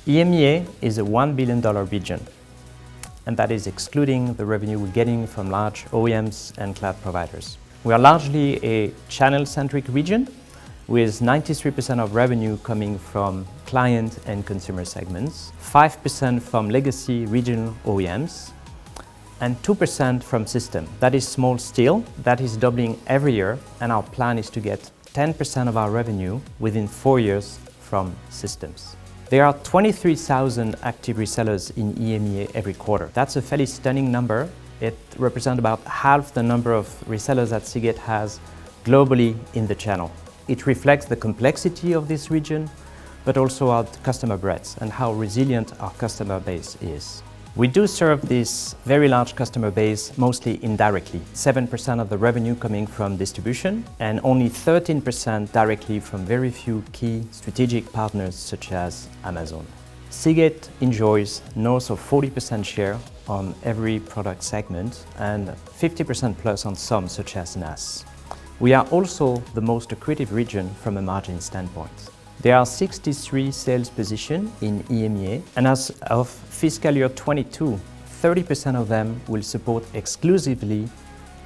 EMEA is a $1 billion region, and that is excluding the revenue we're getting from large OEMs and cloud providers. We are largely a channel-centric region, with 93% of revenue coming from client and consumer segments, 5% from legacy regional OEMs, and 2% from system. That is small still, that is doubling every year, and our plan is to get 10% of our revenue within 4 years from systems. There are 23,000 active resellers in EMEA every quarter. That's a fairly stunning number. It represents about half the number of resellers that Seagate has globally in the channel. It reflects the complexity of this region, but also our customer breadth and how resilient our customer base is. We do serve this very large customer base mostly indirectly, 7% of the revenue coming from distribution and only 13% directly from very few key strategic partners such as Amazon. Seagate enjoys north of 40% share on every product segment and 50% plus on some such as NAS. We are also the most accretive region from a margin standpoint. There are 63 sales positions in EMEA, and as of fiscal year 22, 30% of them will support exclusively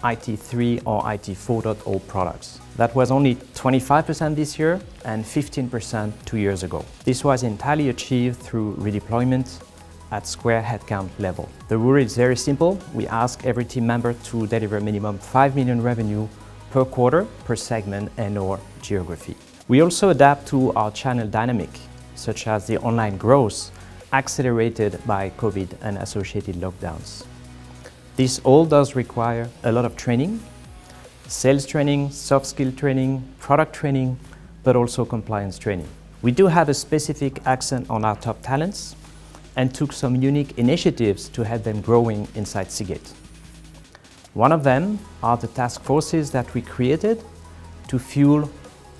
IT3 or IT 4.0 products. That was only 25% this year and 15% 2 years ago. This was entirely achieved through redeployment at square headcount level. The rule is very simple. We ask every team member to deliver minimum 5 million revenue per quarter, per segment and/or geography. We also adapt to our channel dynamic, such as the online growth accelerated by COVID and associated lockdowns. This all does require a lot of training, sales training, soft skill training, product training, but also compliance training. We do have a specific accent on our top talents and took some unique initiatives to help them growing inside Seagate. One of them are the task forces that we created to fuel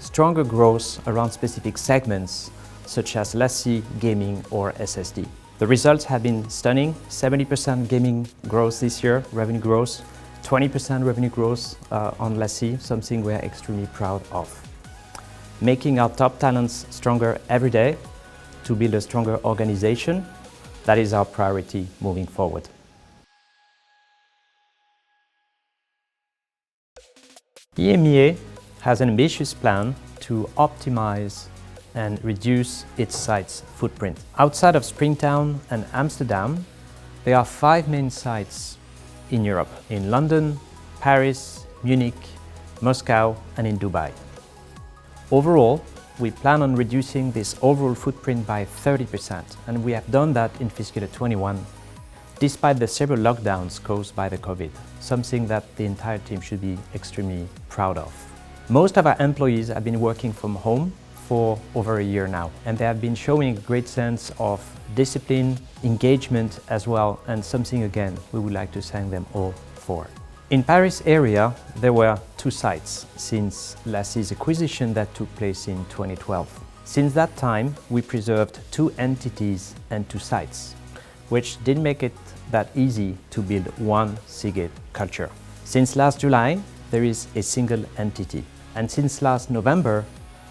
stronger growth around specific segments such as legacy, gaming or SSD. The results have been stunning, 70% gaming growth this year, revenue growth, 20% revenue growth on legacy, something we're extremely proud of. Making our top talents stronger every day to build a stronger organization, that is our priority moving forward. EMEA has an ambitious plan to optimize and reduce its site's footprint. Outside of Springtown and Amsterdam, there are 5 main sites in Europe, in London, Paris, Munich, Moscow, and in Dubai. Overall, we plan on reducing this overall footprint by 30%, and we have done that in fiscal year 21, despite the several lockdowns caused by the COVID, something that the entire team should be extremely proud of. Most of our employees have been working from home for over a year now, and they have been showing a great sense of discipline, engagement as well, and something again we would like to thank them all for. In Paris area, there were 2 sites since Lassie's acquisition that took place in 2012. Since that time, we preserved 2 entities and 2 sites, which didn't make it that easy to build one Seagate culture. Since last July, there is a single entity. And since last November,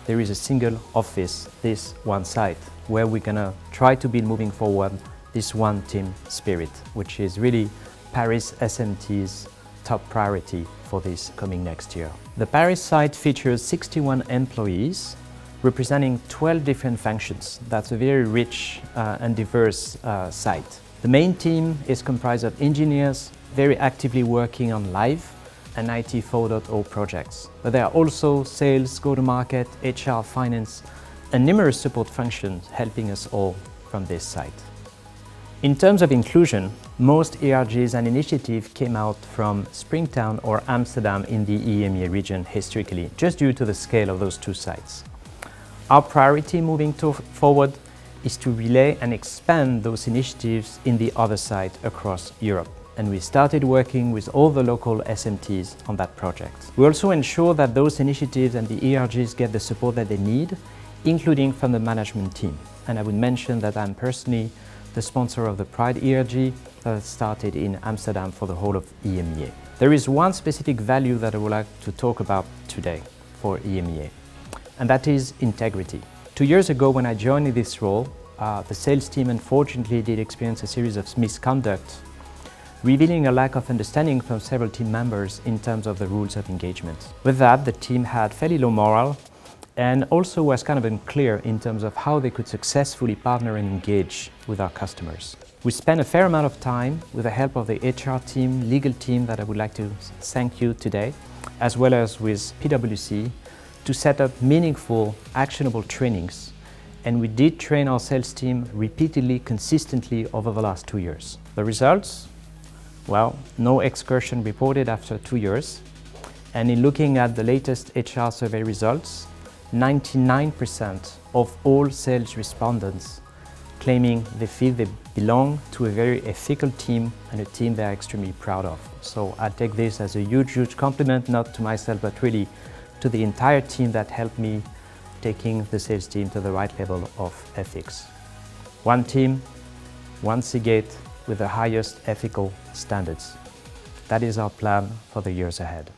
there is a single office, this one site, where we're gonna try to build moving forward this one team spirit, which is really Paris SMT's top priority for this coming next year. The Paris site features 61 employees, representing 12 different functions. That's a very rich and diverse site. The main team is comprised of engineers very actively working on live and IT 4.0 projects. But there are also sales, go-to-market, HR, finance, and numerous support functions helping us all from this site. In terms of inclusion, most ERGs and initiatives came out from Springtown or Amsterdam in the EMEA region historically, just due to the scale of those 2 sites. Our priority moving forward is to relay and expand those initiatives in the other sites across Europe. And we started working with all the local SMTs on that project. We also ensure that those initiatives and the ERGs get the support that they need, including from the management team. And I would mention that I'm personally the sponsor of the Pride ERG that started in Amsterdam for the whole of EMEA. There is one specific value that I would like to talk about today for EMEA, and that is integrity. 2 years ago when I joined this role, the sales team unfortunately did experience a series of misconduct, revealing a lack of understanding from several team members in terms of the rules of engagement. With that, the team had fairly low morale and also was kind of unclear in terms of how they could successfully partner and engage with our customers. We spent a fair amount of time with the help of the HR team, legal team that I would like to thank you today, as well as with PwC, to set up meaningful, actionable trainings. And we did train our sales team repeatedly, consistently over the last 2 years. The results? Well, no excursion reported after 2 years. And in looking at the latest HR survey results, 99% of all sales respondents claiming they feel they belong to a very ethical team and a team they're extremely proud of. So I take this as a huge, huge compliment, not to myself, but really to the entire team that helped me taking the sales team to the right level of ethics. One team, one Seagate with the highest ethical standards. That is our plan for the years ahead.